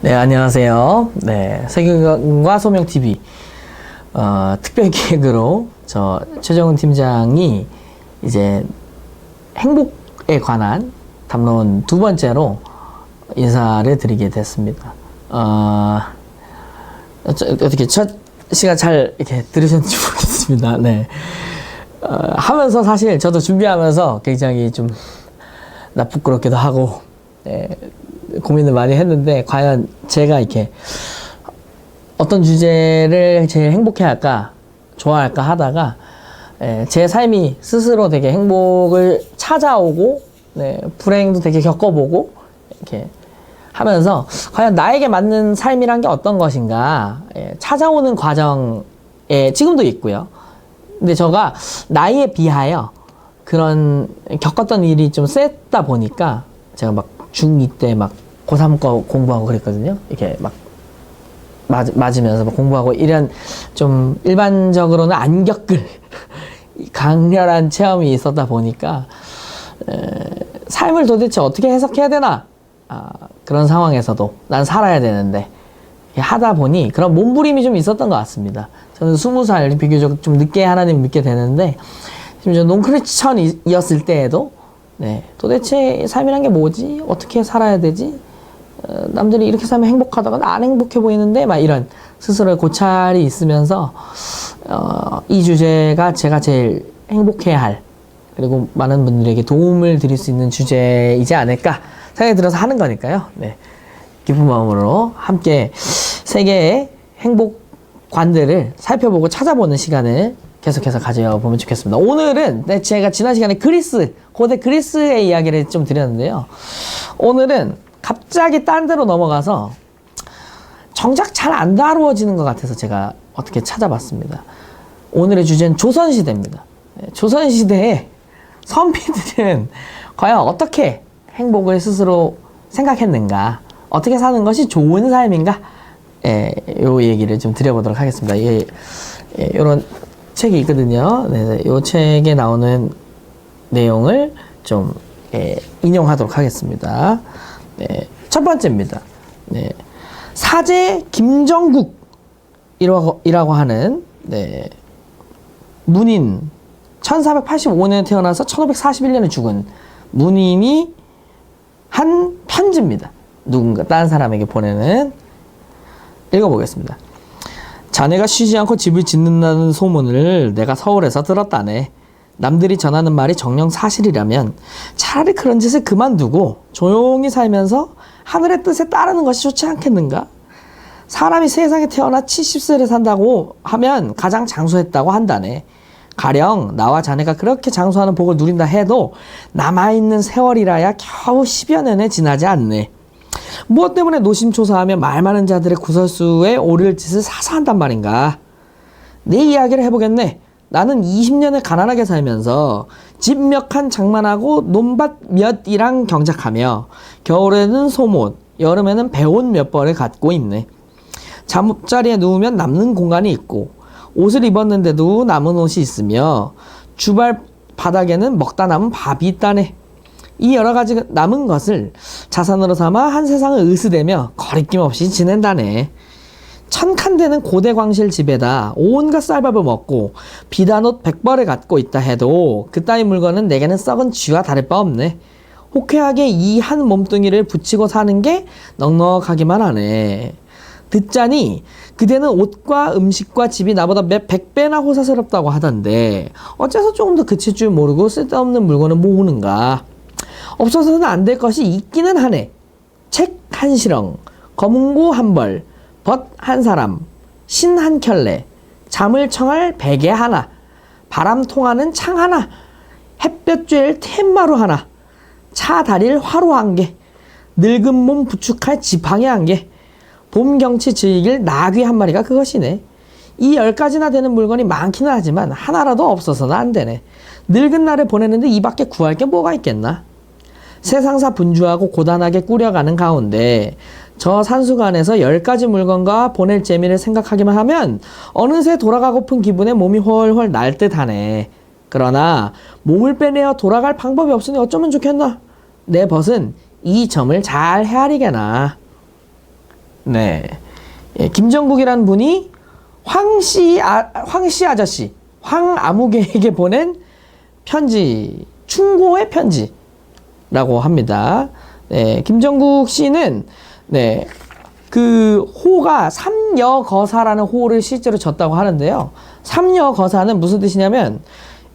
네, 안녕하세요. 네, 세경과 소명TV 특별 기획으로 저 최정은 팀장이 이제 행복에 관한 담론 두 번째로 인사를 드리게 됐습니다. 어떻게 첫 시간 잘 이렇게 들으셨는지 모르겠습니다. 네. 하면서 사실 저도 준비하면서 굉장히 좀 부끄럽기도 하고, 네, 고민을 많이 했는데, 과연 제가 이렇게 어떤 주제를 제일 행복해 할까, 좋아할까 하다가, 제 삶이 스스로 되게 행복을 찾아오고, 네, 불행도 되게 겪어보고, 이렇게 하면서, 과연 나에게 맞는 삶이란 게 어떤 것인가, 찾아오는 과정에 지금도 있고요. 근데 제가 나이에 비하여 그런 겪었던 일이 좀 셌다 보니까, 제가 막 중2 때 막 고3 거 공부하고 그랬거든요. 이렇게 막 맞으면서 막 공부하고 이런 좀 일반적으로는 안 겪을 강렬한 체험이 있었다 보니까 삶을 도대체 어떻게 해석해야 되나, 그런 상황에서도 난 살아야 되는데 하다 보니 그런 몸부림이 좀 있었던 것 같습니다. 저는 20살 비교적 좀 늦게 하나님 믿게 되는데, 심지어 농크리스천이었을 때에도 네, 도대체 삶이란 게 뭐지? 어떻게 살아야 되지? 남들이 이렇게 살면 행복하다가 나 안 행복해 보이는데, 막 이런 스스로의 고찰이 있으면서 이 주제가 제가 제일 행복해야 할, 그리고 많은 분들에게 도움을 드릴 수 있는 주제이지 않을까 생각이 들어서 하는 거니까요. 네, 기쁜 마음으로 함께 세계의 행복관들을 살펴보고 찾아보는 시간을 계속해서 가져보면 좋겠습니다. 오늘은 제가 지난 시간에 고대 그리스의 이야기를 좀 드렸는데요. 오늘은 갑자기 딴 데로 넘어가서 정작 잘 안 다루어지는 것 같아서 제가 어떻게 찾아봤습니다. 오늘의 주제는 조선시대입니다. 조선시대의 선비들은 과연 어떻게 행복을 스스로 생각했는가, 어떻게 사는 것이 좋은 삶인가, 요 얘기를 좀 드려보도록 하겠습니다. 요런 책이 있거든요. 네, 이 책에 나오는 내용을 좀 인용하도록 하겠습니다. 네, 첫 번째입니다. 네, 사제 김정국이라고 하는, 네, 문인, 1485년에 태어나서 1541년에 죽은 문인이 한 편지입니다. 누군가 다른 사람에게 보내는. 읽어보겠습니다. 자네가 쉬지 않고 집을 짓는다는 소문을 내가 서울에서 들었다네. 남들이 전하는 말이 정녕 사실이라면 차라리 그런 짓을 그만두고 조용히 살면서 하늘의 뜻에 따르는 것이 좋지 않겠는가? 사람이 세상에 태어나 70세를 산다고 하면 가장 장수했다고 한다네. 가령 나와 자네가 그렇게 장수하는 복을 누린다 해도 남아있는 세월이라야 겨우 10여 년에 지나지 않네. 무엇 때문에 노심초사하며 말 많은 자들의 구설수에 오를 짓을 사서 한단 말인가? 내 이야기를 해보겠네. 나는 20년을 가난하게 살면서 집 몇 칸 장만하고 논밭 몇이랑 경작하며 겨울에는 소못, 여름에는 배옷 몇 벌을 갖고 있네. 잠자리에 누우면 남는 공간이 있고 옷을 입었는데도 남은 옷이 있으며 주발 바닥에는 먹다 남은 밥이 있다네. 이 여러 가지 남은 것을 자산으로 삼아 한 세상을 으스대며 거리낌 없이 지낸다네. 천칸 되는 고대 광실 집에다 온갖 쌀밥을 먹고 비단옷 100벌을 갖고 있다 해도 그따위 물건은 내게는 썩은 쥐와 다를 바 없네. 호쾌하게 이 한 몸뚱이를 붙이고 사는 게 넉넉하기만 하네. 듣자니 그대는 옷과 음식과 집이 나보다 몇 100배나 호사스럽다고 하던데 어째서 조금 더 그칠 줄 모르고 쓸데없는 물건을 모으는가? 없어서는 안 될 것이 있기는 하네. 책 한 시렁, 검은고 한 벌, 벗 한 사람, 신 한 켤레, 잠을 청할 베개 하나, 바람 통하는 창 하나, 햇볕 쬐일 툇마루 하나, 차 다릴 화로 한 개, 늙은 몸 부축할 지팡이 한 개, 봄 경치 즐길 나귀 한 마리가 그것이네. 이 10가지나 되는 물건이 많기는 하지만 하나라도 없어서는 안 되네. 늙은 날을 보내는데 이 밖에 구할 게 뭐가 있겠나? 세상사 분주하고 고단하게 꾸려가는 가운데 저 산수관에서 10가지 물건과 보낼 재미를 생각하기만 하면 어느새 돌아가고픈 기분에 몸이 훨훨 날 듯하네. 그러나 몸을 빼내어 돌아갈 방법이 없으니 어쩌면 좋겠나? 내 벗은 이 점을 잘 헤아리게나. 네. 예, 김정국이라는 분이 황씨 아저씨, 황아무개에게 보낸 편지, 충고의 편지라고 합니다. 네, 김정국 씨는, 네, 그 호가 삼여거사라는 호를 실제로 졌다고 하는데요. 삼여거사는 무슨 뜻이냐면,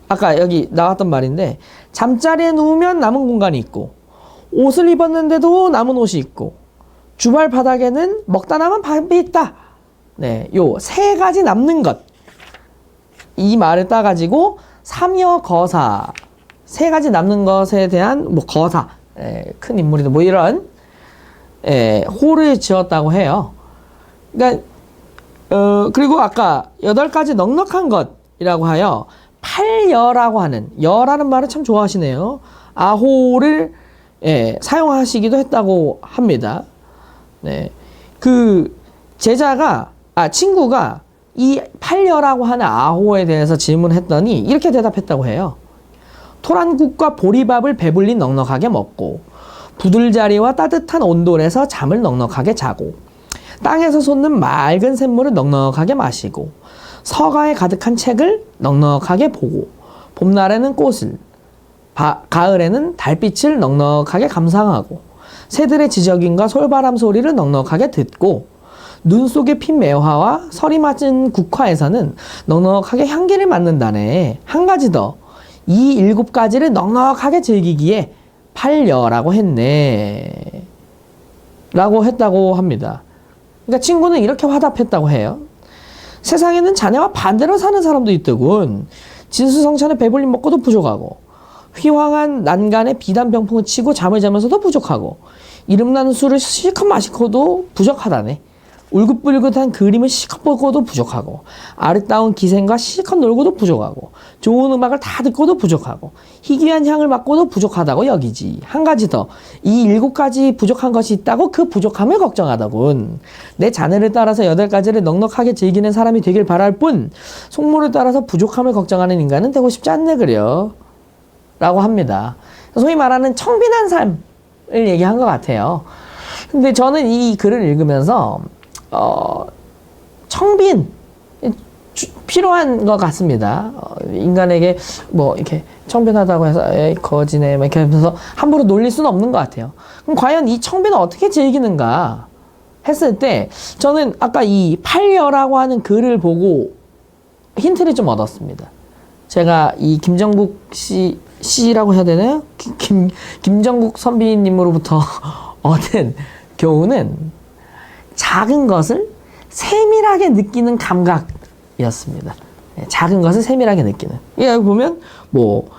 아까 여기 나왔던 말인데, 잠자리에 누우면 남은 공간이 있고, 옷을 입었는데도 남은 옷이 있고, 주발 바닥에는 먹다 남은 밥이 있다. 네, 요 세 가지 남는 것. 이 말을 따가지고 삼여거사, 세 가지 남는 것에 대한 뭐 거사, 큰 인물이다 뭐 이런 호를 지었다고 해요. 그러니까 그리고 아까 8가지 넉넉한 것이라고 하여 팔여라고 하는, 여라는 말을 참 좋아하시네요. 아호를 사용하시기도 했다고 합니다. 네, 그 친구가 이 팔여라고 하는 아호에 대해서 질문했더니 이렇게 대답했다고 해요. 토란국과 보리밥을 배불리 넉넉하게 먹고, 부들자리와 따뜻한 온돌에서 잠을 넉넉하게 자고, 땅에서 솟는 맑은 샘물을 넉넉하게 마시고, 서가에 가득한 책을 넉넉하게 보고, 봄날에는 꽃을, 가을에는 달빛을 넉넉하게 감상하고, 새들의 지저귀과 솔바람 소리를 넉넉하게 듣고, 눈 속에 핀 매화와 설이 맞은 국화에서는 넉넉하게 향기를 맡는다네. 한 가지 더, 이 7가지를 넉넉하게 즐기기에 팔여라고 했네. 라고 했다고 합니다. 그러니까 친구는 이렇게 화답했다고 해요. 세상에는 자네와 반대로 사는 사람도 있더군. 진수성찬에 배불리 먹고도 부족하고, 휘황한 난간에 비단 병풍을 치고 잠을 자면서도 부족하고, 이름나는 술을 실컷 마시고도 부족하다네. 울긋불긋한 그림을 실컷 보고도 부족하고, 아름다운 기생과 실컷 놀고도 부족하고, 좋은 음악을 다 듣고도 부족하고, 희귀한 향을 맡고도 부족하다고 여기지. 한 가지 더, 이 7가지 부족한 것이 있다고 그 부족함을 걱정하더군. 내 자네를 따라서 8가지를 넉넉하게 즐기는 사람이 되길 바랄 뿐, 속물을 따라서 부족함을 걱정하는 인간은 되고 싶지 않네 그려. 라고 합니다. 소위 말하는 청빈한 삶을 얘기한 것 같아요. 근데 저는 이 글을 읽으면서 청빈 필요한 것 같습니다. 인간에게 뭐 이렇게 청빈하다고 해서 에이 거지네 막 이렇게 하면서 함부로 놀릴 수는 없는 것 같아요. 그럼 과연 이 청빈을 어떻게 즐기는가 했을 때 저는 아까 이 팔여라고 하는 글을 보고 힌트를 좀 얻었습니다. 제가 이 김정국 씨라고 해야 되나요? 김정국 선비님으로부터 얻은 교훈은 작은 것을 세밀하게 느끼는 감각이었습니다. 작은 것을 세밀하게 느끼는. 여기 보면 뭐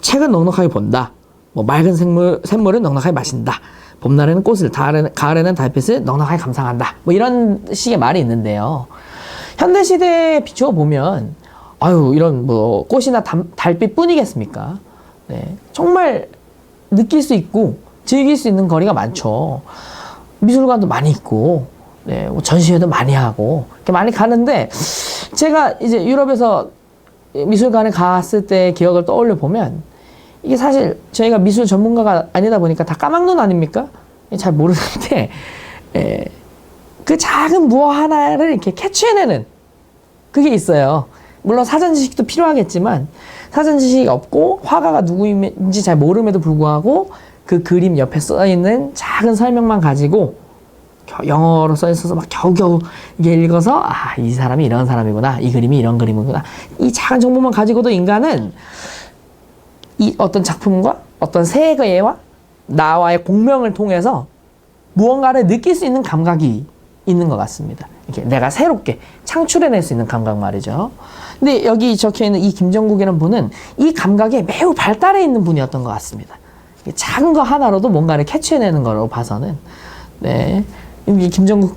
책은 넉넉하게 본다. 뭐 맑은 샘물을 넉넉하게 마신다. 봄날에는 꽃을, 가을에는 달빛을 넉넉하게 감상한다. 뭐 이런 식의 말이 있는데요. 현대 시대에 비추어 보면 아유 이런 뭐 꽃이나 달빛뿐이겠습니까? 네, 정말 느낄 수 있고 즐길 수 있는 거리가 많죠. 미술관도 많이 있고, 네, 뭐 전시회도 많이 하고, 이렇게 많이 가는데, 제가 이제 유럽에서 미술관에 갔을 때 기억을 떠올려 보면, 이게 사실 저희가 미술 전문가가 아니다 보니까 다 까막눈 아닙니까? 잘 모르는데, 그 작은 무엇 하나를 이렇게 캐치해내는 그게 있어요. 물론 사전 지식도 필요하겠지만, 사전 지식이 없고, 화가가 누구인지 잘 모름에도 불구하고, 그 그림 옆에 써있는 작은 설명만 가지고 영어로 써있어서 막 겨우겨우 이게 읽어서 아, 이 사람이 이런 사람이구나. 이 그림이 이런 그림이구나. 이 작은 정보만 가지고도 인간은 이 어떤 작품과 어떤 세계와 나와의 공명을 통해서 무언가를 느낄 수 있는 감각이 있는 것 같습니다. 이렇게 내가 새롭게 창출해낼 수 있는 감각 말이죠. 근데 여기 적혀있는 이 김정국이라는 분은 이 감각에 매우 발달해 있는 분이었던 것 같습니다. 작은 거 하나로도 뭔가를 캐치해내는 거로 봐서는 네, 이 김정국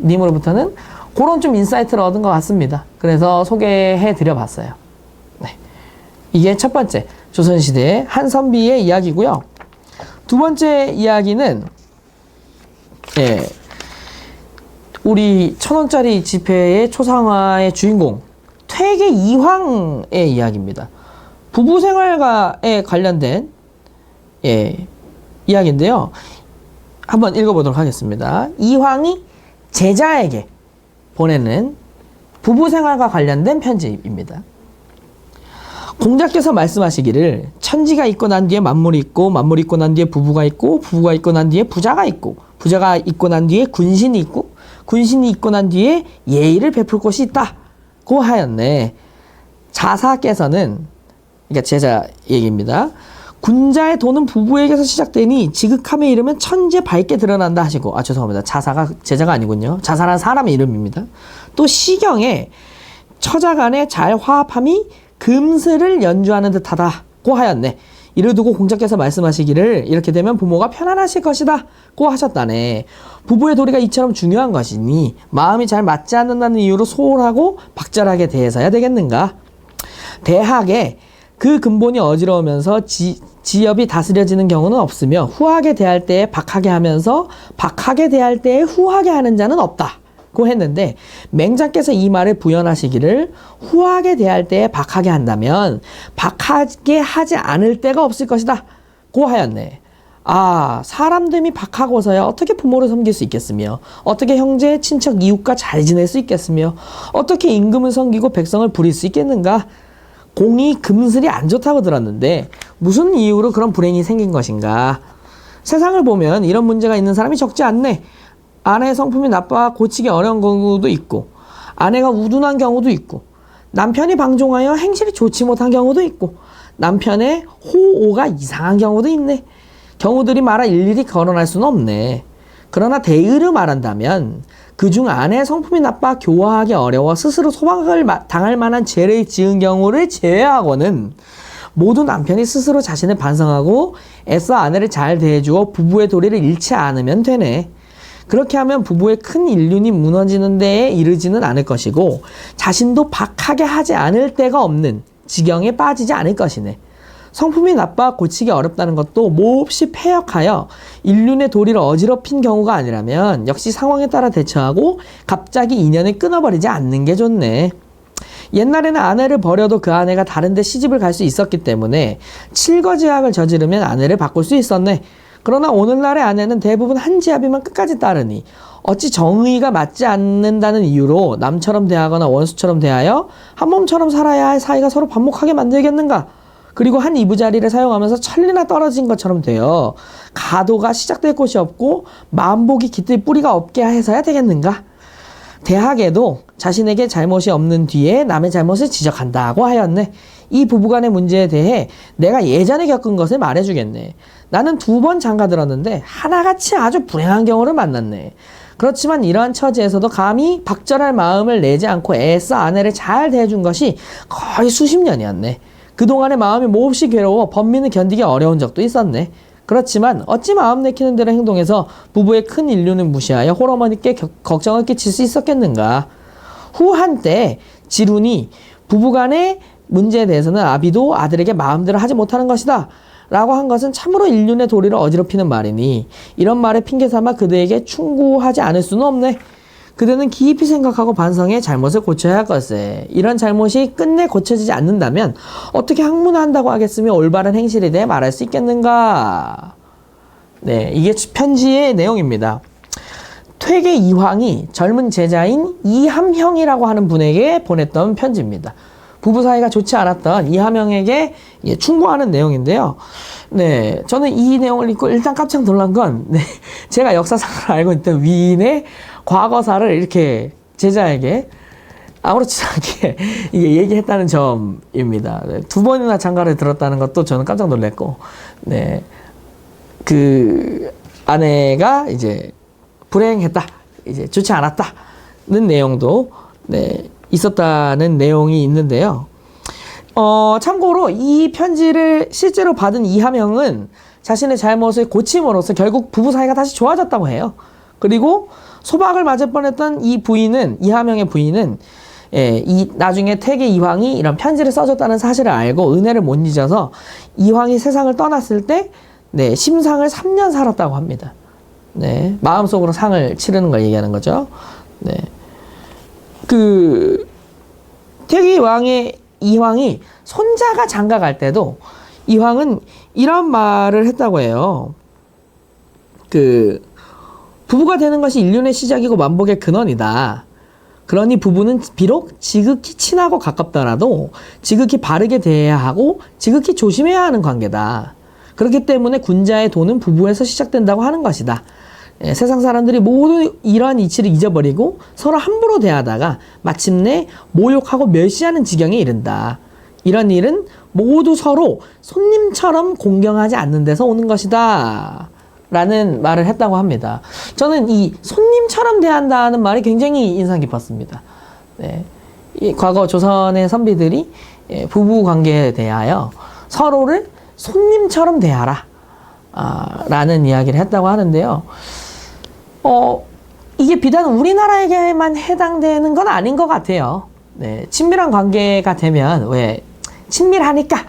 님으로부터는 그런 좀 인사이트를 얻은 것 같습니다. 그래서 소개해 드려봤어요. 네, 이게 첫 번째 조선시대의 한선비의 이야기고요. 두 번째 이야기는 우리 1,000원짜리 지폐의 초상화의 주인공 퇴계 이황의 이야기입니다. 부부 생활과에 관련된 이야기인데요. 한번 읽어보도록 하겠습니다. 이황이 제자에게 보내는 부부 생활과 관련된 편지입니다. 공자께서 말씀하시기를 천지가 있고 난 뒤에 만물이 있고 만물이 있고 난 뒤에 부부가 있고 부부가 있고 난 뒤에 부자가 있고 부자가 있고 난 뒤에 군신이 있고 군신이 있고 난 뒤에 예의를 베풀 곳이 있다고 하였네. 자사께서는, 그러니까 제자 얘기입니다. 군자의 도는 부부에게서 시작되니 지극함에 이르면 천재 밝게 드러난다 하시고, 죄송합니다. 자사가 제자가 아니군요. 자사라는 사람의 이름입니다. 또 시경에 처자간의 잘 화합함이 금슬을 연주하는 듯하다고 하였네. 이를 두고 공자께서 말씀하시기를 이렇게 되면 부모가 편안하실 것이다 고 하셨다네. 부부의 도리가 이처럼 중요한 것이니 마음이 잘 맞지 않는다는 이유로 소홀하고 박절하게 대해서야 되겠는가. 대학에 그 근본이 어지러우면서 지엽이 다스려지는 경우는 없으며 후하게 대할 때에 박하게 하면서 박하게 대할 때에 후하게 하는 자는 없다고 했는데, 맹자께서 이 말을 부연하시기를 후하게 대할 때에 박하게 한다면 박하게 하지 않을 때가 없을 것이다 고 하였네. 사람됨이 박하고서야 어떻게 부모를 섬길 수 있겠으며 어떻게 형제, 친척, 이웃과 잘 지낼 수 있겠으며 어떻게 임금을 섬기고 백성을 부릴 수 있겠는가. 공이 금슬이 안 좋다고 들었는데 무슨 이유로 그런 불행이 생긴 것인가. 세상을 보면 이런 문제가 있는 사람이 적지 않네. 아내의 성품이 나빠 고치기 어려운 경우도 있고, 아내가 우둔한 경우도 있고, 남편이 방종하여 행실이 좋지 못한 경우도 있고, 남편의 호오가 이상한 경우도 있네. 경우들이 말아 일일이 거론할 수는 없네. 그러나 대의를 말한다면 그중 아내의 성품이 나빠 교화하기 어려워 스스로 소박을 당할 만한 죄를 지은 경우를 제외하고는 모두 남편이 스스로 자신을 반성하고 애써 아내를 잘 대해주어 부부의 도리를 잃지 않으면 되네. 그렇게 하면 부부의 큰 인륜이 무너지는 데에 이르지는 않을 것이고 자신도 박하게 하지 않을 데가 없는 지경에 빠지지 않을 것이네. 성품이 나빠 고치기 어렵다는 것도 몹시 패역하여 인륜의 도리를 어지럽힌 경우가 아니라면 역시 상황에 따라 대처하고 갑자기 인연을 끊어버리지 않는 게 좋네. 옛날에는 아내를 버려도 그 아내가 다른 데 시집을 갈 수 있었기 때문에 칠거지약을 저지르면 아내를 바꿀 수 있었네. 그러나 오늘날의 아내는 대부분 한 지압이만 끝까지 따르니 어찌 정의가 맞지 않는다는 이유로 남처럼 대하거나 원수처럼 대하여 한 몸처럼 살아야 할 사이가 서로 반목하게 만들겠는가. 그리고 한 이부자리를 사용하면서 천리나 떨어진 것처럼 되어 가도가 시작될 곳이 없고 만복이 깃들 뿌리가 없게 해서야 되겠는가. 대학에도 자신에게 잘못이 없는 뒤에 남의 잘못을 지적한다고 하였네. 이 부부간의 문제에 대해 내가 예전에 겪은 것을 말해주겠네. 나는 2번 장가 들었는데 하나같이 아주 불행한 경우를 만났네. 그렇지만 이러한 처지에서도 감히 박절할 마음을 내지 않고 애써 아내를 잘 대해준 것이 거의 수십 년이었네. 그동안의 마음이 몹시 괴로워 번민을 견디기 어려운 적도 있었네. 그렇지만 어찌 마음 내키는 대로 행동해서 부부의 큰 인륜을 무시하여 홀어머니께 걱정을 끼칠 수 있었겠는가. 후 한때 지룬이 부부간의 문제에 대해서는 아비도 아들에게 마음대로 하지 못하는 것이다 라고 한 것은 참으로 인륜의 도리를 어지럽히는 말이니 이런 말에 핑계삼아 그대에게 충고하지 않을 수는 없네. 그대는 깊이 생각하고 반성해 잘못을 고쳐야 할 것을. 이런 잘못이 끝내 고쳐지지 않는다면 어떻게 학문한다고 하겠으며 올바른 행실에 대해 말할 수 있겠는가. 네, 이게 편지의 내용입니다. 퇴계 이황이 젊은 제자인 이함형이라고 하는 분에게 보냈던 편지입니다. 부부 사이가 좋지 않았던 이함형에게 충고하는 내용인데요. 네, 저는 이 내용을 읽고 일단 깜짝 놀란 건, 네, 제가 역사상을 알고 있던 위인의 과거사를 이렇게 제자에게 아무렇지 않게 이게 얘기했다는 점입니다. 네, 2번이나 장가를 들었다는 것도 저는 깜짝 놀랐고, 네, 그 아내가 이제 불행했다, 이제 좋지 않았다는 내용도 네, 있었다는 내용이 있는데요. 참고로 이 편지를 실제로 받은 이하명은 자신의 잘못을 고침으로써 결국 부부 사이가 다시 좋아졌다고 해요. 그리고 소박을 맞을 뻔했던 이 부인은, 이하명의 부인은 나중에 퇴계 이황이 이런 편지를 써줬다는 사실을 알고 은혜를 못 잊어서 이황이 세상을 떠났을 때 네, 심상을 3년 살았다고 합니다. 네, 마음속으로 상을 치르는 걸 얘기하는 거죠. 네. 그 퇴계 이황이 손자가 장가 갈 때도 이황은 이런 말을 했다고 해요. 그 부부가 되는 것이 인륜의 시작이고 만복의 근원이다. 그러니 부부는 비록 지극히 친하고 가깝더라도 지극히 바르게 대해야 하고 지극히 조심해야 하는 관계다. 그렇기 때문에 군자의 도는 부부에서 시작된다고 하는 것이다. 세상 사람들이 모두 이러한 이치를 잊어버리고 서로 함부로 대하다가 마침내 모욕하고 멸시하는 지경에 이른다. 이런 일은 모두 서로 손님처럼 공경하지 않는 데서 오는 것이다. 라는 말을 했다고 합니다. 저는 이 손님처럼 대한다는 말이 굉장히 인상 깊었습니다. 네. 이 과거 조선의 선비들이 부부 관계에 대하여 서로를 손님처럼 대하라. 라는 이야기를 했다고 하는데요. 이게 비단 우리나라에게만 해당되는 건 아닌 것 같아요. 네. 친밀한 관계가 되면 왜 친밀하니까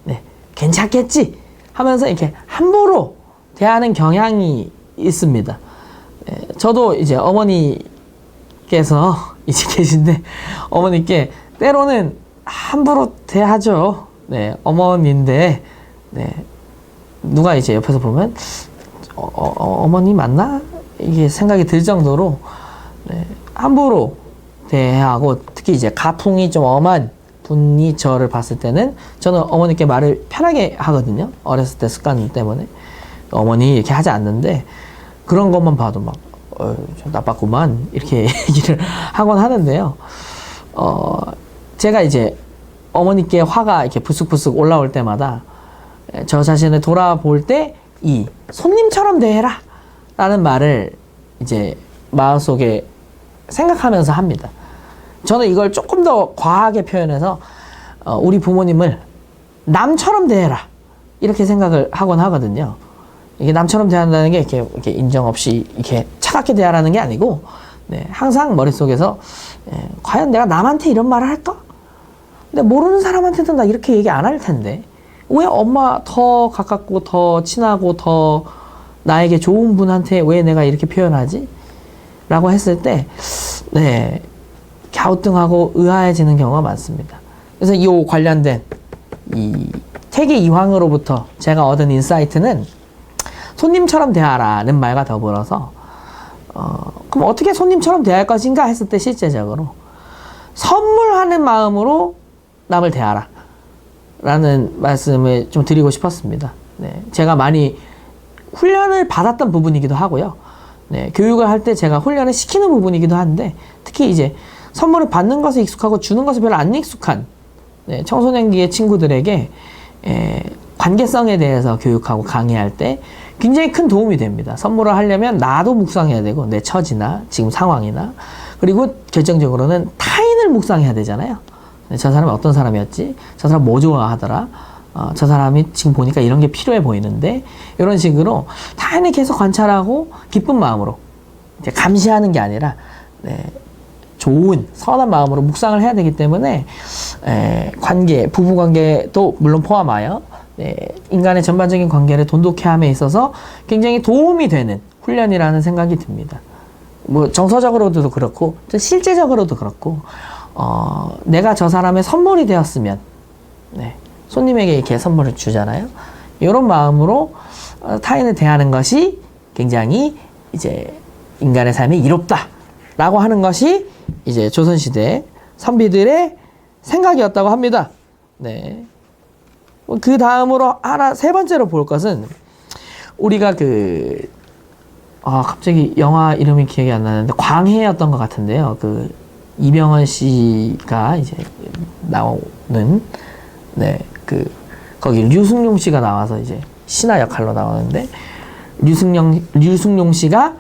네, 괜찮겠지 하면서 이렇게 함부로 대하는 경향이 있습니다. 저도 이제 어머니께서 이제 계신데 어머니께 때로는 함부로 대하죠. 네, 어머니인데 네, 누가 이제 옆에서 보면 어머니 맞나? 이게 생각이 들 정도로 네, 함부로 대하고 특히 이제 가풍이 좀 엄한 분이 저를 봤을 때는 저는 어머니께 말을 편하게 하거든요. 어렸을 때 습관 때문에. 어머니 이렇게 하지 않는데 그런 것만 봐도 막 좀 나빴구만 이렇게 얘기를 하곤 하는데요. 제가 이제 어머니께 화가 이렇게 부스부스 올라올 때마다 저 자신을 돌아볼 때 이 손님처럼 대해라 라는 말을 이제 마음속에 생각하면서 합니다. 저는 이걸 조금 더 과하게 표현해서 우리 부모님을 남처럼 대해라 이렇게 생각을 하곤 하거든요. 이게 남처럼 대한다는 게 이렇게 인정 없이 이렇게 차갑게 대하라는 게 아니고 네, 항상 머릿속에서 과연 내가 남한테 이런 말을 할까? 근데 모르는 사람한테도 나 이렇게 얘기 안 할 텐데 왜 엄마 더 가깝고 더 친하고 더 나에게 좋은 분한테 왜 내가 이렇게 표현하지? 라고 했을 때 네, 갸우뚱하고 의아해지는 경우가 많습니다. 그래서 이 관련된 이 태계 이황으로부터 제가 얻은 인사이트는 손님처럼 대하라는 말과 더불어서 그럼 어떻게 손님처럼 대할 것인가 했을 때 실제적으로 선물하는 마음으로 남을 대하라 라는 말씀을 좀 드리고 싶었습니다. 네, 제가 많이 훈련을 받았던 부분이기도 하고요. 네, 교육을 할 때 제가 훈련을 시키는 부분이기도 한데 특히 이제 선물을 받는 것에 익숙하고 주는 것에 별로 안 익숙한 네, 청소년기의 친구들에게 관계성에 대해서 교육하고 강의할 때 굉장히 큰 도움이 됩니다. 선물을 하려면 나도 묵상해야 되고 내 처지나 지금 상황이나 그리고 결정적으로는 타인을 묵상해야 되잖아요. 저 사람이 어떤 사람이었지? 저 사람 뭐 좋아하더라? 저 사람이 지금 보니까 이런 게 필요해 보이는데 이런 식으로 타인을 계속 관찰하고 기쁜 마음으로 이제 감시하는 게 아니라 네, 좋은 선한 마음으로 묵상을 해야 되기 때문에 관계, 부부관계도 물론 포함하여 인간의 전반적인 관계를 돈독해 함에 있어서 굉장히 도움이 되는 훈련이라는 생각이 듭니다. 뭐 정서적으로도 그렇고 실제적으로도 그렇고 내가 저 사람의 선물이 되었으면 네, 손님에게 이렇게 선물을 주잖아요. 이런 마음으로 타인을 대하는 것이 굉장히 이제 인간의 삶이 이롭다라고 하는 것이 이제 조선시대 선비들의 생각이었다고 합니다. 네. 그 다음으로 세 번째로 볼 것은 우리가 갑자기 영화 이름이 기억이 안 나는데 광해였던 것 같은데요. 이병헌 씨가 이제 나오는 거기 류승룡 씨가 나와서 이제 신하 역할로 나오는데 류승룡 씨가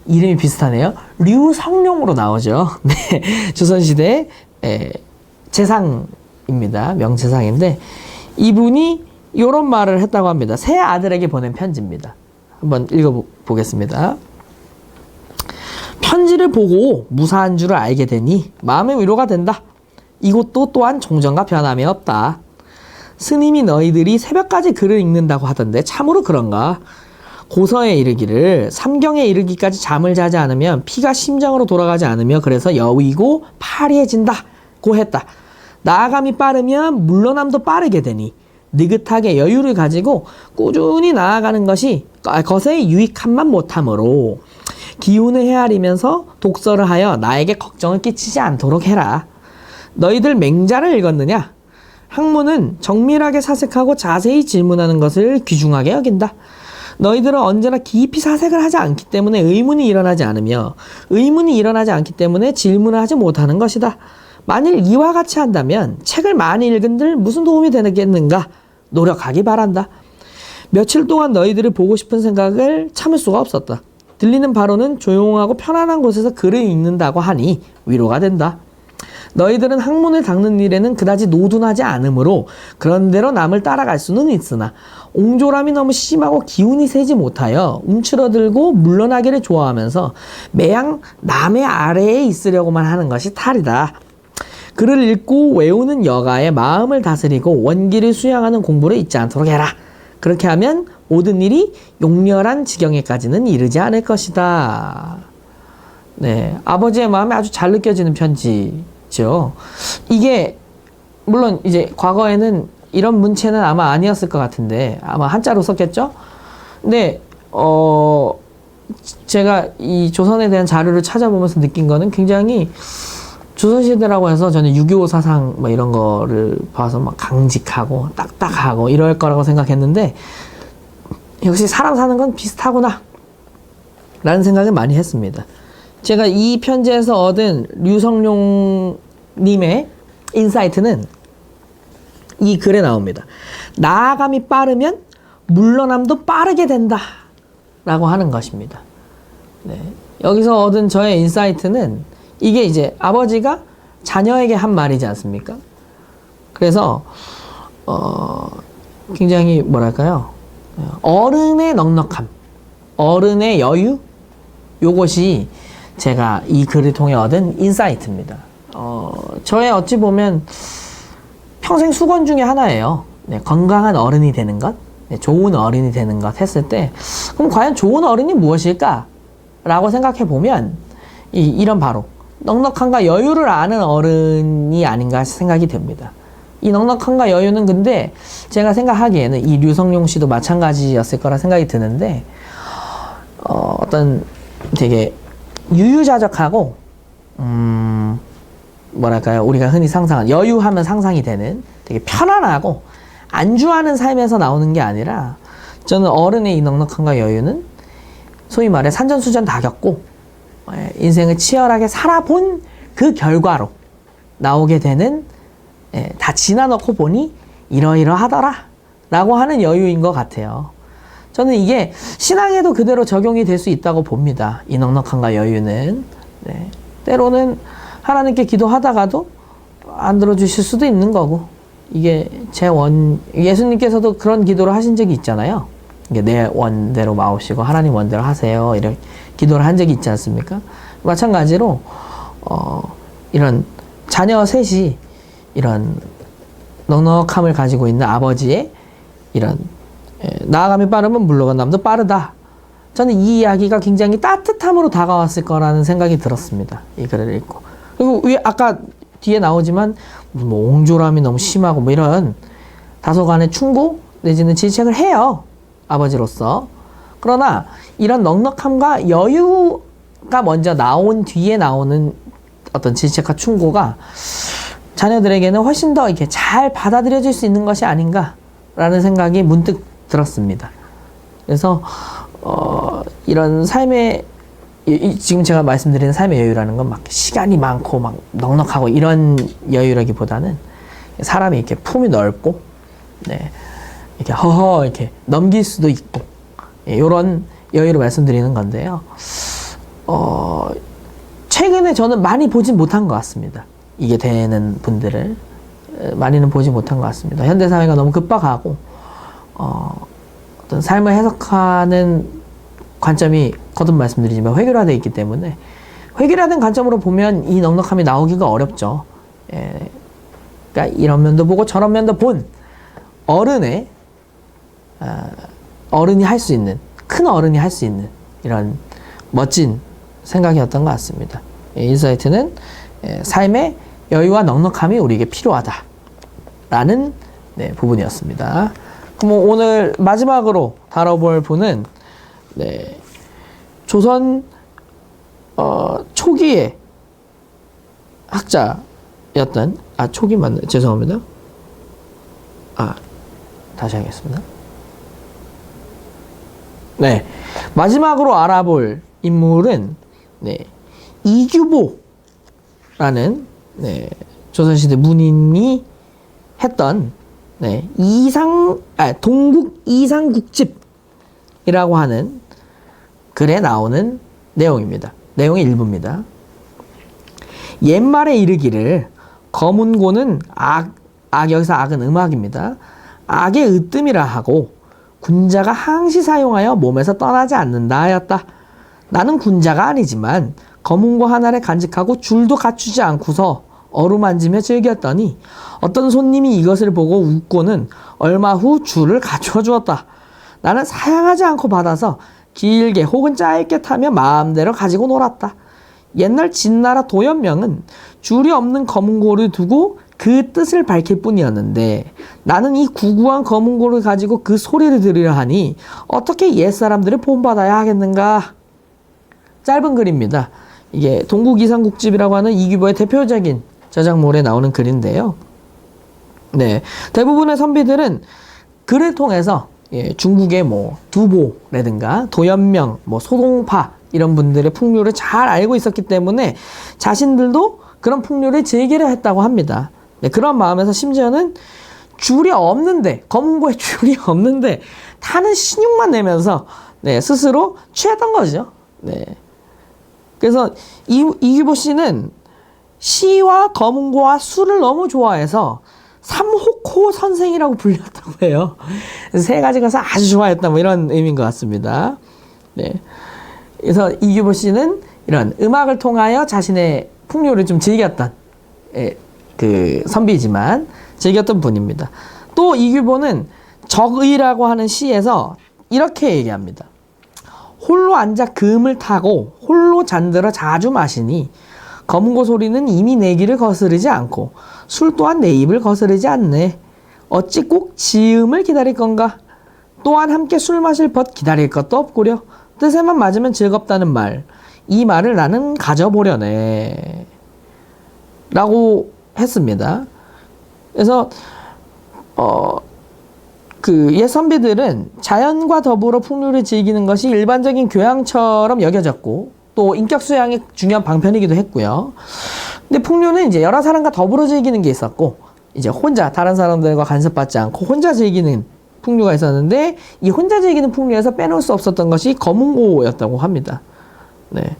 이름이 비슷하네요. 류성룡으로 나오죠. 네, 조선시대 재상입니다. 명재상인데 이분이 이런 말을 했다고 합니다. 새 아들에게 보낸 편지입니다. 한번 읽어보겠습니다. 편지를 보고 무사한 줄을 알게 되니 마음의 위로가 된다. 이곳도 또한 종전과 변함이 없다. 스님이 너희들이 새벽까지 글을 읽는다고 하던데 참으로 그런가? 고서에 이르기를 삼경에 이르기까지 잠을 자지 않으면 피가 심장으로 돌아가지 않으며 그래서 여위고 파리해진다고 했다. 나아감이 빠르면 물러남도 빠르게 되니 느긋하게 여유를 가지고 꾸준히 나아가는 것이 것의 유익함만 못하므로 기운을 헤아리면서 독서를 하여 나에게 걱정을 끼치지 않도록 해라. 너희들 맹자를 읽었느냐? 학문은 정밀하게 사색하고 자세히 질문하는 것을 귀중하게 여긴다. 너희들은 언제나 깊이 사색을 하지 않기 때문에 의문이 일어나지 않으며 의문이 일어나지 않기 때문에 질문을 하지 못하는 것이다. 만일 이와 같이 한다면 책을 많이 읽은들 무슨 도움이 되겠는가? 노력하기 바란다. 며칠 동안 너희들을 보고 싶은 생각을 참을 수가 없었다. 들리는 바로는 조용하고 편안한 곳에서 글을 읽는다고 하니 위로가 된다. 너희들은 학문을 닦는 일에는 그다지 노둔하지 않으므로 그런대로 남을 따라갈 수는 있으나 옹졸함이 너무 심하고 기운이 세지 못하여 움츠러들고 물러나기를 좋아하면서 매양 남의 아래에 있으려고만 하는 것이 탈이다. 글을 읽고 외우는 여가에 마음을 다스리고 원기를 수양하는 공부를 잊지 않도록 해라. 그렇게 하면 모든 일이 용렬한 지경에까지는 이르지 않을 것이다. 네, 아버지의 마음이 아주 잘 느껴지는 편지죠. 이게 물론 이제 과거에는 이런 문체는 아마 아니었을 것 같은데 아마 한자로 썼겠죠? 근데 제가 이 조선에 대한 자료를 찾아보면서 느낀 거는 굉장히 조선시대라고 해서 저는 6.25 사상 뭐 이런 거를 봐서 막 강직하고 딱딱하고 이럴 거라고 생각했는데 역시 사람 사는 건 비슷하구나 라는 생각을 많이 했습니다. 제가 이 편지에서 얻은 류성룡 님의 인사이트는 이 글에 나옵니다. 나아감이 빠르면 물러남도 빠르게 된다 라고 하는 것입니다. 네. 여기서 얻은 저의 인사이트는 이게 이제 아버지가 자녀에게 한 말이지 않습니까? 그래서 굉장히 뭐랄까요? 어른의 넉넉함, 어른의 여유, 요것이 제가 이 글을 통해 얻은 인사이트입니다. 저의 어찌 보면 평생 수건 중에 하나예요. 네, 건강한 어른이 되는 것, 네, 좋은 어른이 되는 것 했을 때 그럼 과연 좋은 어른이 무엇일까? 라고 생각해 보면 이런 바로 넉넉함과 여유를 아는 어른이 아닌가 생각이 됩니다. 이 넉넉함과 여유는 근데 제가 생각하기에는 이 류성룡 씨도 마찬가지였을 거라 생각이 드는데 어떤 되게 유유자적하고 뭐랄까요, 우리가 흔히 상상하는 여유하면 상상이 되는 되게 편안하고 안주하는 삶에서 나오는 게 아니라 저는 어른의 이 넉넉함과 여유는 소위 말해 산전수전 다 겪고 인생을 치열하게 살아본 그 결과로 나오게 되는 다 지나놓고 보니 이러이러하더라 라고 하는 여유인 것 같아요. 저는 이게 신앙에도 그대로 적용이 될 수 있다고 봅니다. 이 넉넉함과 여유는. 네. 때로는 하나님께 기도하다가도 안 들어주실 수도 있는 거고 이게 예수님께서도 그런 기도를 하신 적이 있잖아요. 이게 내 원대로 마옵시고 하나님 원대로 하세요. 이렇게 기도를 한 적이 있지 않습니까? 마찬가지로 이런 자녀 셋이 이런 넉넉함을 가지고 있는 아버지의 이런 나아감이 빠르면 물러남도 빠르다. 저는 이 이야기가 굉장히 따뜻함으로 다가왔을 거라는 생각이 들었습니다. 이 글을 읽고. 그리고 아까 뒤에 나오지만 뭐 옹졸함이 너무 심하고 뭐 이런 다소간의 충고 내지는 질책을 해요. 아버지로서. 그러나 이런 넉넉함과 여유가 먼저 나온 뒤에 나오는 어떤 질책과 충고가 자녀들에게는 훨씬 더 이렇게 잘 받아들여질 수 있는 것이 아닌가라는 생각이 문득 들었습니다. 그래서 이런 삶의 지금 제가 말씀드리는 삶의 여유라는 건 막 시간이 많고 막 넉넉하고 이런 여유라기보다는 사람이 이렇게 품이 넓고 네, 이렇게 허허 이렇게 넘길 수도 있고 이런 여유를 말씀드리는 건데요. 최근에 저는 많이 보진 못한 것 같습니다. 이게 되는 분들을 많이는 보지 못한 것 같습니다. 현대사회가 너무 급박하고 어떤 삶을 해석하는 관점이 거듭 말씀드리지만 획일화되어 있기 때문에 획일화된 관점으로 보면 이 넉넉함이 나오기가 어렵죠. 그러니까 이런 면도 보고 저런 면도 본 어른의 어른이 할 수 있는 큰 어른이 할 수 있는 이런 멋진 생각이었던 것 같습니다. 인사이트는 삶의 여유와 넉넉함이 우리에게 필요하다라는 부분이었습니다. 그럼 오늘 마지막으로 다뤄볼 분은 조선 초기에 학자였던, 초기 맞네. 죄송합니다. 다시 하겠습니다. 네. 마지막으로 알아볼 인물은, 네, 이규보라는, 네, 조선시대 문인이 했던, 네, 동국 이상국집이라고 하는 글에 나오는 내용입니다. 내용의 일부입니다. 옛말에 이르기를 검은고는 여기서 악은 음악입니다. 악의 으뜸이라 하고 군자가 항시 사용하여 몸에서 떠나지 않는다 하였다. 나는 군자가 아니지만 검은고 하나를 간직하고 줄도 갖추지 않고서 어루만지며 즐겼더니 어떤 손님이 이것을 보고 웃고는 얼마 후 줄을 갖추어 주었다. 나는 사양하지 않고 받아서 길게 혹은 짧게 타며 마음대로 가지고 놀았다. 옛날 진나라 도연명은 줄이 없는 검은고를 두고 그 뜻을 밝힐 뿐이었는데 나는 이 구구한 검은고를 가지고 그 소리를 들으려 하니 어떻게 옛사람들을 본받아야 하겠는가. 짧은 글입니다. 이게 동국이상국집이라고 하는 이규보의 대표적인 저작물에 나오는 글인데요. 네, 대부분의 선비들은 글을 통해서 중국의 두보라든가 도연명, 소동파 이런 분들의 풍류를 잘 알고 있었기 때문에 자신들도 그런 풍류를 즐기려 했다고 합니다. 네, 그런 마음에서 심지어는 줄이 없는데, 검은고에 줄이 없는데 타는 신용만 내면서 스스로 취했던 거죠. 네. 그래서 이규보 씨는 시와 검은고와 술을 너무 좋아해서 삼혹호 선생이라고 불렸다고 해요. 세 가지 것을 아주 좋아했다, 이런 의미인 것 같습니다. 네. 그래서 이규보 씨는 이런 음악을 통하여 자신의 풍요를 좀 즐겼던 그 선비지만 즐겼던 분입니다. 또 이규보는 적의라고 하는 시에서 이렇게 얘기합니다. 홀로 앉아 금을 타고 홀로 잠들어 자주 마시니 검은고 소리는 이미 내 귀를 거스르지 않고 술 또한 내 입을 거스르지 않네. 어찌 꼭 지음을 기다릴 건가? 또한 함께 술 마실 벗 기다릴 것도 없구려. 뜻에만 맞으면 즐겁다는 말, 이 말을 나는 가져보려네 라고 했습니다. 그래서 그 옛 선비들은 자연과 더불어 풍류를 즐기는 것이 일반적인 교양처럼 여겨졌고 또 인격 수양의 중요한 방편이기도 했고요. 근데 풍류는 이제 여러 사람과 더불어 즐기는 게 있었고 이제 혼자 다른 사람들과 간섭받지 않고 혼자 즐기는 풍류가 있었는데 이 혼자 즐기는 풍류에서 빼놓을 수 없었던 것이 검은고였다고 합니다. 네.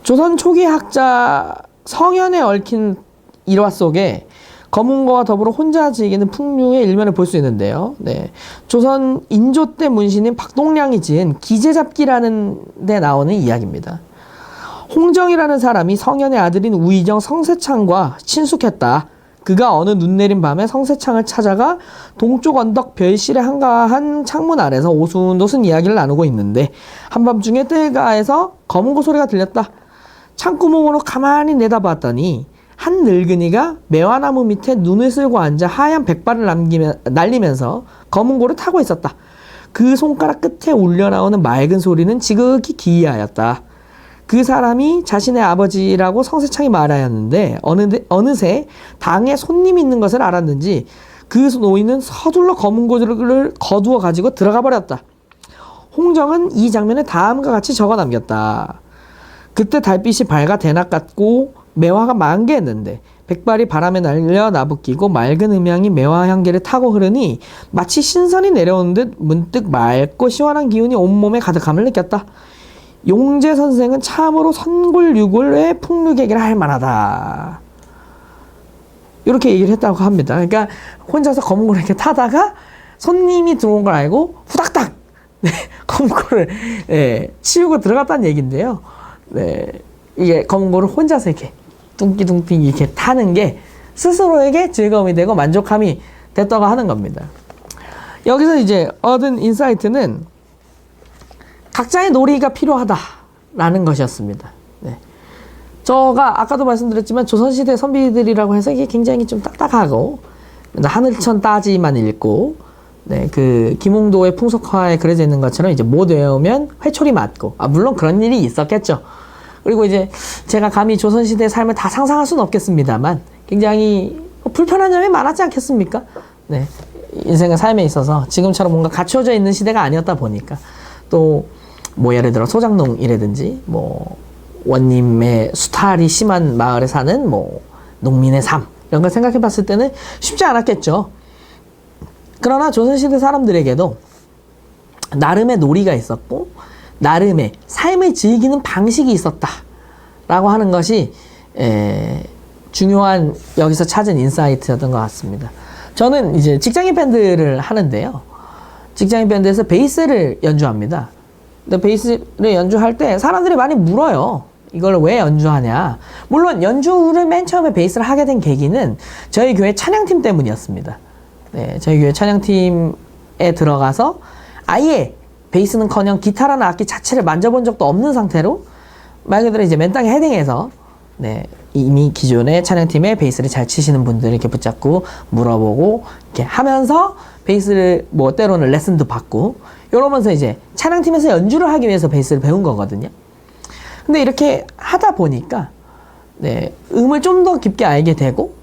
조선 초기 학자 성현에 얽힌 일화 속에 검은고와 더불어 혼자 즐기는 풍류의 일면을 볼 수 있는데요. 네. 조선 인조 때 문신인 박동량이 지은 기재잡기라는 데 나오는 이야기입니다. 홍정이라는 사람이 성현의 아들인 우의정 성세창과 친숙했다. 그가 어느 눈 내린 밤에 성세창을 찾아가 동쪽 언덕 별실의 한가한 창문 아래서 오순도순 이야기를 나누고 있는데 한밤중에 뜰가에서 검은고 소리가 들렸다. 창구멍으로 가만히 내다봤더니 한 늙은이가 매화나무 밑에 눈을 쓸고 앉아 하얀 백발을 날리면서 검은고를 타고 있었다. 그 손가락 끝에 울려나오는 맑은 소리는 지극히 기이하였다. 그 사람이 자신의 아버지라고 성세창이 말하였는데 어느새 당에 손님이 있는 것을 알았는지 그 노인은 서둘러 검은고를 거두어 가지고 들어가 버렸다. 홍정은 이 장면을 다음과 같이 적어 남겼다. 그때 달빛이 밝아 대낮 같고 매화가 만개했는데 백발이 바람에 날려 나부끼고 맑은 음향이 매화 향기를 타고 흐르니 마치 신선이 내려오는 듯 문득 맑고 시원한 기운이 온몸에 가득함을 느꼈다. 용재 선생은 참으로 선골유골의 풍류객이라 할 만하다. 이렇게 얘기를 했다고 합니다. 그러니까 혼자서 검은고를 이렇게 타다가 손님이 들어온 걸 알고 후닥닥 검은고를 치우고 들어갔다는 얘기인데요. 이게 검은고를 혼자서 이렇게 뚱기뚱기 이렇게 타는 게 스스로에게 즐거움이 되고 만족함이 됐다고 하는 겁니다. 여기서 이제 얻은 인사이트는 각자의 놀이가 필요하다라는 것이었습니다. 저가 아까도 말씀드렸지만 조선시대 선비들이라고 해서 이게 굉장히 좀 딱딱하고 하늘천 따지만 읽고 네, 그 김홍도의 풍속화에 그려져 있는 것처럼 이제 못 외우면 회초리 맞고, 물론 그런 일이 있었겠죠. 그리고 이제 제가 감히 조선시대의 삶을 다 상상할 수는 없겠습니다만 굉장히 불편한 점이 많았지 않겠습니까? 네, 인생의 삶에 있어서 지금처럼 뭔가 갖춰져 있는 시대가 아니었다 보니까 또 뭐 예를 들어 소장농이라든지 뭐 원님의 수탈이 심한 마을에 사는 뭐 농민의 삶 이런 걸 생각해 봤을 때는 쉽지 않았겠죠. 그러나 조선시대 사람들에게도 나름의 놀이가 있었고 나름의 삶을 즐기는 방식이 있었다라고 하는 것이 중요한 여기서 찾은 인사이트였던 것 같습니다. 저는 이제 직장인 밴드를 하는데요. 직장인 밴드에서 베이스를 연주합니다. 근데 베이스를 연주할 때 사람들이 많이 물어요. 이걸 왜 연주하냐. 물론 연주를 맨 처음에 베이스를 하게 된 계기는 저희 교회 찬양팀 때문이었습니다. 네, 저희 교회 찬양팀에 들어가서 아예 베이스는커녕 기타라는 악기 자체를 만져본 적도 없는 상태로 말 그대로 이제 맨 땅에 헤딩해서 네, 이미 기존의 찬양팀에 베이스를 잘 치시는 분들을 이렇게 붙잡고 물어보고 이렇게 하면서 베이스를 뭐 때로는 레슨도 받고 이러면서 이제 찬양팀에서 연주를 하기 위해서 베이스를 배운 거거든요. 근데 이렇게 하다 보니까 네, 음을 좀 더 깊게 알게 되고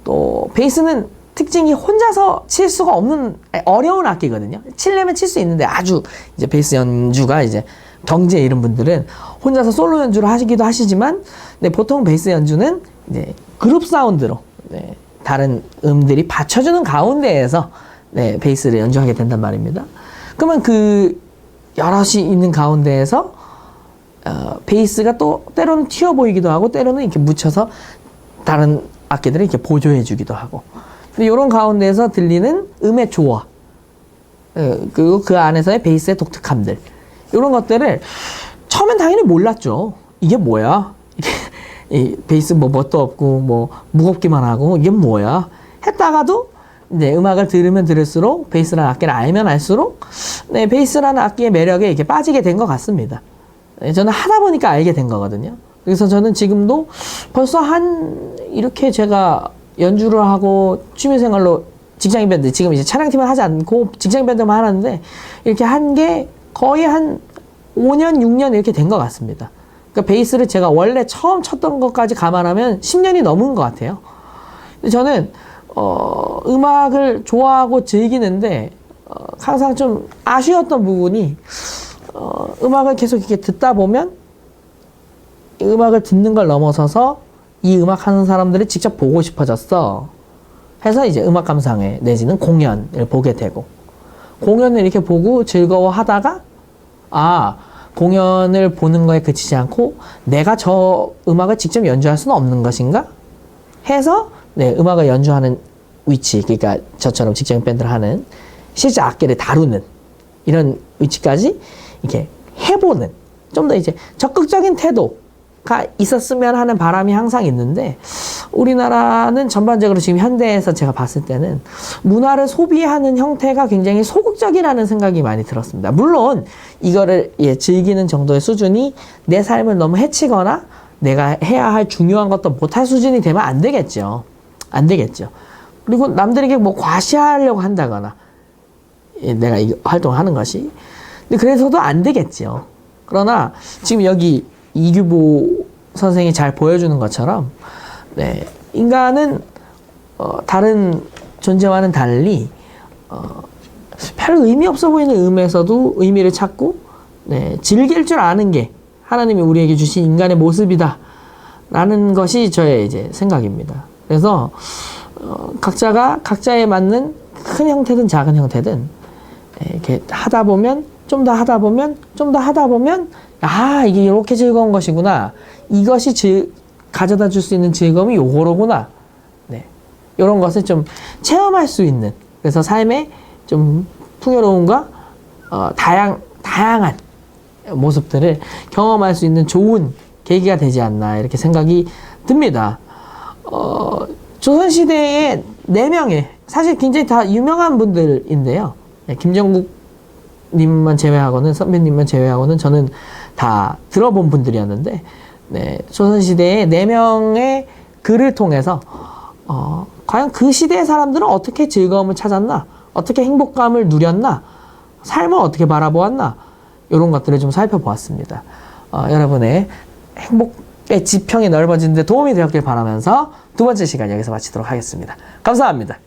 또 베이스는 특징이 혼자서 칠 수가 없는 어려운 악기거든요. 치려면 칠 수 있는데 아주 이제 베이스 연주가 이제 경지에 이른 분들은 혼자서 솔로 연주를 하시기도 하시지만 네, 보통 베이스 연주는 이제 그룹 사운드로 네, 다른 음들이 받쳐주는 가운데에서 네, 베이스를 연주하게 된단 말입니다. 그러면 그 여럿이 있는 가운데에서 베이스가 또 때로는 튀어 보이기도 하고 때로는 이렇게 묻혀서 다른 악기들을 이렇게 보조해 주기도 하고 근데 이런 가운데에서 들리는 음의 조화 그리고 그 안에서의 베이스의 독특함들 이런 것들을 처음엔 당연히 몰랐죠. 이게 뭐야? 이 베이스 뭐 뭣도 없고 뭐 무겁기만 하고 이게 뭐야? 했다가도 네, 음악을 들으면 들을수록 베이스라는 악기를 알면 알수록 네, 베이스라는 악기의 매력에 이렇게 빠지게 된 것 같습니다. 네, 저는 하다 보니까 알게 된 거거든요. 그래서 저는 지금도 벌써 이렇게 제가 연주를 하고 취미생활로 직장인 밴드, 지금 이제 차량팀을 하지 않고 직장인 밴드만 하는데 이렇게 한 게 거의 한 5년, 6년 이렇게 된 것 같습니다. 그러니까 베이스를 제가 원래 처음 쳤던 것까지 감안하면 10년이 넘은 것 같아요. 근데 저는 음악을 좋아하고 즐기는데 항상 좀 아쉬웠던 부분이 음악을 계속 이렇게 듣다 보면 음악을 듣는 걸 넘어서서 이 음악 하는 사람들을 직접 보고 싶어졌어. 해서 이제 음악 감상회 내지는 공연을 보게 되고 공연을 이렇게 보고 즐거워하다가 공연을 보는 거에 그치지 않고 내가 저 음악을 직접 연주할 수는 없는 것인가? 해서 네, 음악을 연주하는 위치, 그러니까 저처럼 직장 밴드를 하는 실제 악기를 다루는 이런 위치까지 이렇게 해보는 좀 더 이제 적극적인 태도가 있었으면 하는 바람이 항상 있는데 우리나라는 전반적으로 지금 현대에서 제가 봤을 때는 문화를 소비하는 형태가 굉장히 소극적이라는 생각이 많이 들었습니다. 물론 이거를 즐기는 정도의 수준이 내 삶을 너무 해치거나 내가 해야 할 중요한 것도 못할 수준이 되면 안 되겠죠. 안 되겠죠. 그리고 남들에게 뭐 과시하려고 한다거나 내가 이 활동을 하는 것이 근데 그래서도 안 되겠죠. 그러나 지금 여기 이규보 선생이 잘 보여주는 것처럼 네, 인간은 다른 존재와는 달리 별 의미 없어 보이는 음에서도 의미를 찾고 네, 즐길 줄 아는 게 하나님이 우리에게 주신 인간의 모습이다 라는 것이 저의 이제 생각입니다. 그래서 각자가 각자에 맞는 큰 형태든 작은 형태든 이렇게 하다 보면 좀 더 하다 보면 좀 더 하다 보면 이게 이렇게 즐거운 것이구나. 이것이 가져다 줄 수 있는 즐거움이 요거로구나. 네. 이런 것을 좀 체험할 수 있는 그래서 삶의 좀 풍요로움과 다양한 모습들을 경험할 수 있는 좋은 계기가 되지 않나 이렇게 생각이 듭니다. 조선시대에 4명의 사실 굉장히 다 유명한 분들인데요. 네, 김정국 님만 제외하고는 선배님만 제외하고는 저는 다 들어본 분들이었는데 네, 조선시대의 4명의 글을 통해서 과연 그 시대의 사람들은 어떻게 즐거움을 찾았나 어떻게 행복감을 누렸나, 삶을 어떻게 바라보았나, 이런 것들을 좀 살펴보았습니다. 여러분의 행복의 지평이 넓어지는데 도움이 되었길 바라면서 두 번째 시간 여기서 마치도록 하겠습니다. 감사합니다.